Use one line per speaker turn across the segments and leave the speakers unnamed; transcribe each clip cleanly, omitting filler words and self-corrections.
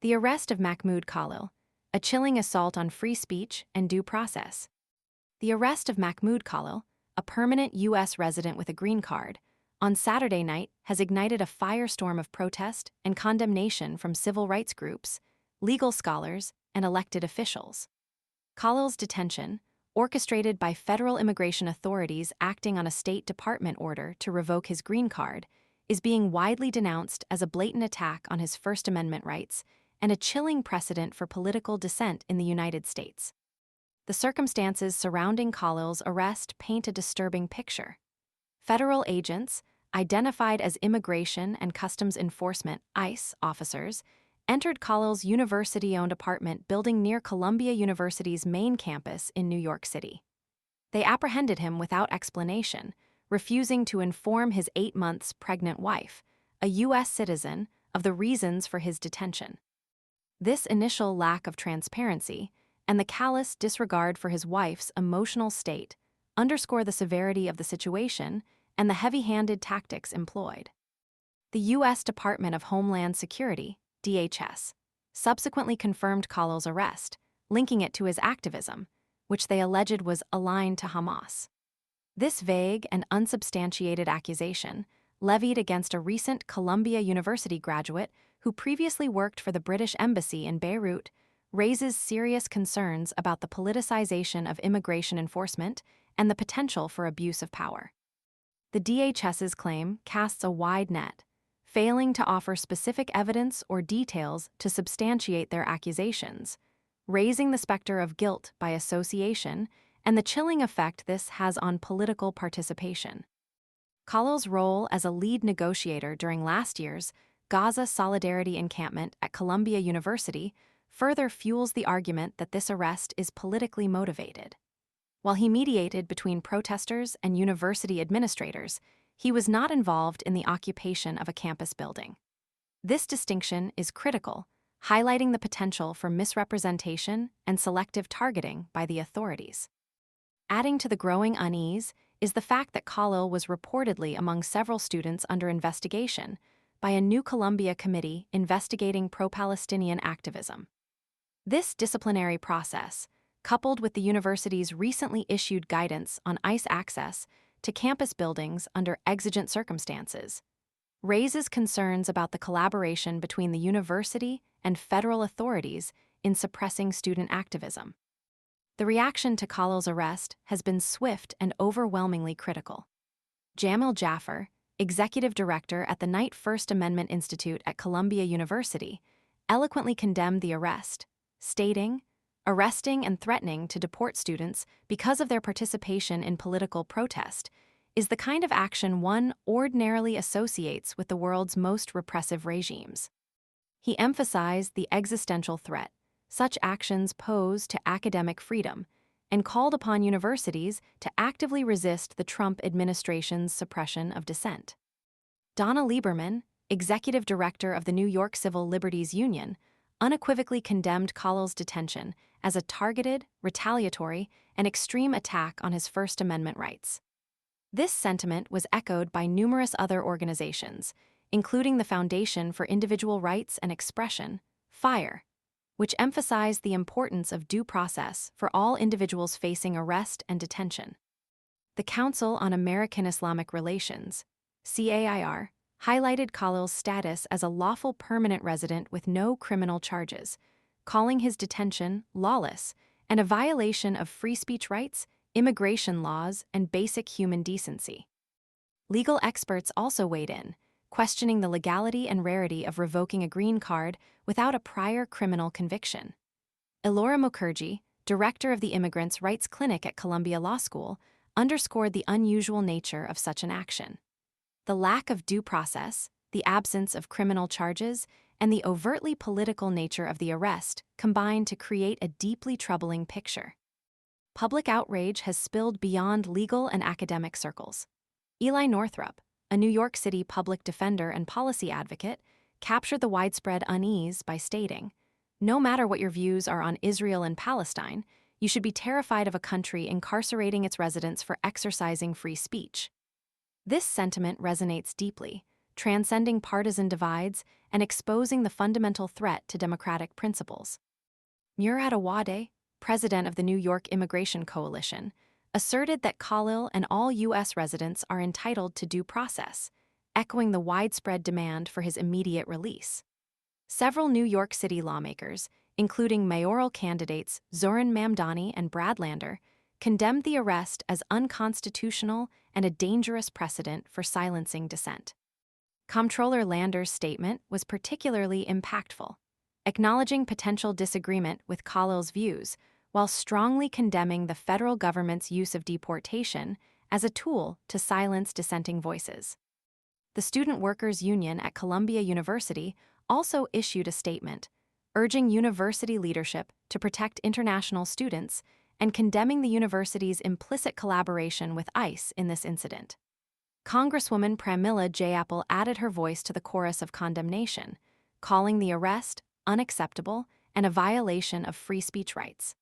The arrest of Mahmoud Khalil, a chilling assault on free speech and due process. The arrest of Mahmoud Khalil, a permanent U.S. resident with a green card, on Saturday night has ignited a firestorm of protest and condemnation from civil rights groups, legal scholars, and elected officials. Khalil's detention, orchestrated by federal immigration authorities acting on a State Department order to revoke his green card, is being widely denounced as a blatant attack on his First Amendment rights and a chilling precedent for political dissent in the United States. The circumstances surrounding Khalil's arrest paint a disturbing picture. Federal agents, identified as Immigration and Customs Enforcement (ICE) officers, entered Khalil's university-owned apartment building near Columbia University's main campus in New York City. They apprehended him without explanation, refusing to inform his 8 months pregnant wife, a U.S. citizen, of the reasons for his detention. This initial lack of transparency and the callous disregard for his wife's emotional state underscore the severity of the situation and the heavy-handed tactics employed. The U.S. Department of Homeland Security, DHS, subsequently confirmed Khalil's arrest, linking it to his activism, which they alleged was aligned to Hamas. This vague and unsubstantiated accusation, levied against a recent Columbia University graduate who previously worked for the British Embassy in Beirut, raises serious concerns about the politicization of immigration enforcement and the potential for abuse of power. The DHS's claim casts a wide net, failing to offer specific evidence or details to substantiate their accusations, raising the specter of guilt by association and the chilling effect this has on political participation. Khalil's role as a lead negotiator during last year's Gaza Solidarity Encampment at Columbia University further fuels the argument that this arrest is politically motivated. While he mediated between protesters and university administrators, he was not involved in the occupation of a campus building. This distinction is critical, highlighting the potential for misrepresentation and selective targeting by the authorities. Adding to the growing unease is the fact that Khalil was reportedly among several students under investigation by a new Columbia committee investigating pro-Palestinian activism. This disciplinary process, coupled with the university's recently issued guidance on ICE access to campus buildings under exigent circumstances, raises concerns about the collaboration between the university and federal authorities in suppressing student activism. The reaction to Khalil's arrest has been swift and overwhelmingly critical. Jamil Jaffer, executive director at the Knight First Amendment Institute at Columbia University, eloquently condemned the arrest, stating, "Arresting and threatening to deport students because of their participation in political protest is the kind of action one ordinarily associates with the world's most repressive regimes." He emphasized the existential threat such actions pose to academic freedom and called upon universities to actively resist the Trump administration's suppression of dissent. Donna Lieberman, executive director of the New York Civil Liberties Union, unequivocally condemned Khalil's detention as a targeted, retaliatory, and extreme attack on his First Amendment rights. This sentiment was echoed by numerous other organizations, including the Foundation for Individual Rights and Expression, FIRE, which emphasized the importance of due process for all individuals facing arrest and detention. The Council on American Islamic Relations, CAIR, highlighted Khalil's status as a lawful permanent resident with no criminal charges, calling his detention lawless and a violation of free speech rights, immigration laws, and basic human decency. Legal experts also weighed in, questioning the legality and rarity of revoking a green card without a prior criminal conviction. Elora Mukherjee, director of the Immigrants' Rights Clinic at Columbia Law School, underscored the unusual nature of such an action. The lack of due process, the absence of criminal charges, and the overtly political nature of the arrest combined to create a deeply troubling picture. Public outrage has spilled beyond legal and academic circles. Eli Northrup, a New York City public defender and policy advocate, captured the widespread unease by stating, "No matter what your views are on Israel and Palestine, you should be terrified of a country incarcerating its residents for exercising free speech." This sentiment resonates deeply, transcending partisan divides and exposing the fundamental threat to democratic principles. Murad Awade, president of the New York Immigration Coalition, asserted that Khalil and all U.S. residents are entitled to due process, echoing the widespread demand for his immediate release. Several New York City lawmakers, including mayoral candidates Zoran Mamdani and Brad Lander, condemned the arrest as unconstitutional and a dangerous precedent for silencing dissent. Comptroller Lander's statement was particularly impactful, acknowledging potential disagreement with Khalil's views while strongly condemning the federal government's use of deportation as a tool to silence dissenting voices. The Student Workers Union at Columbia University also issued a statement, urging university leadership to protect international students and condemning the university's implicit collaboration with ICE in this incident. Congresswoman Pramila Jayapal added her voice to the chorus of condemnation, calling the arrest unacceptable and a violation of free speech rights.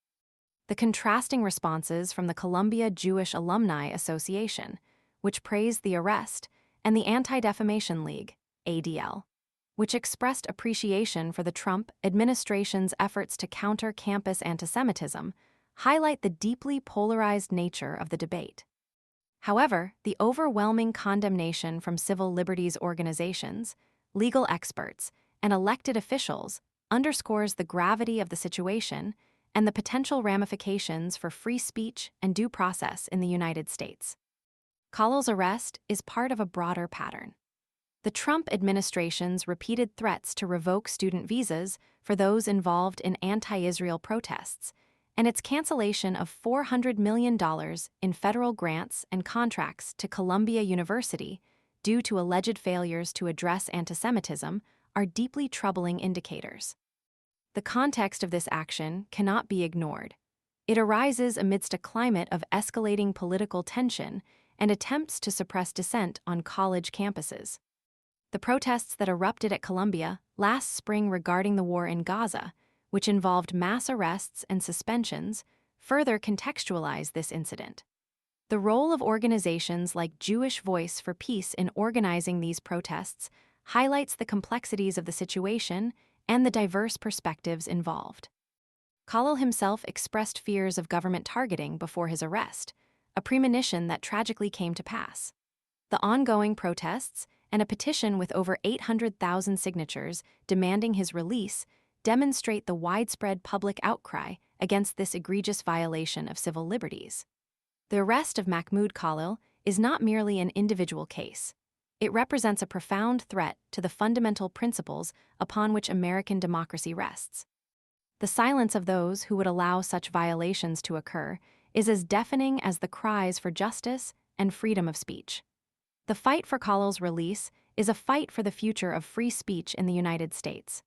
The contrasting responses from the Columbia Jewish Alumni Association, which praised the arrest, and the Anti-Defamation League, ADL, which expressed appreciation for the Trump administration's efforts to counter campus antisemitism, highlight the deeply polarized nature of the debate. However, the overwhelming condemnation from civil liberties organizations, legal experts, and elected officials underscores the gravity of the situation and the potential ramifications for free speech and due process in the United States. Khalil's arrest is part of a broader pattern. The Trump administration's repeated threats to revoke student visas for those involved in anti-Israel protests, and its cancellation of $400 million in federal grants and contracts to Columbia University due to alleged failures to address antisemitism are deeply troubling indicators. The context of this action cannot be ignored. It arises amidst a climate of escalating political tension and attempts to suppress dissent on college campuses. The protests that erupted at Columbia last spring regarding the war in Gaza, which involved mass arrests and suspensions, further contextualize this incident. The role of organizations like Jewish Voice for Peace in organizing these protests highlights the complexities of the situation and the diverse perspectives involved. Khalil himself expressed fears of government targeting before his arrest, a premonition that tragically came to pass. The ongoing protests and a petition with over 800,000 signatures demanding his release demonstrate the widespread public outcry against this egregious violation of civil liberties. The arrest of Mahmoud Khalil is not merely an individual case. It represents a profound threat to the fundamental principles upon which American democracy rests. The silence of those who would allow such violations to occur is as deafening as the cries for justice and freedom of speech. The fight for Khalil's release is a fight for the future of free speech in the United States.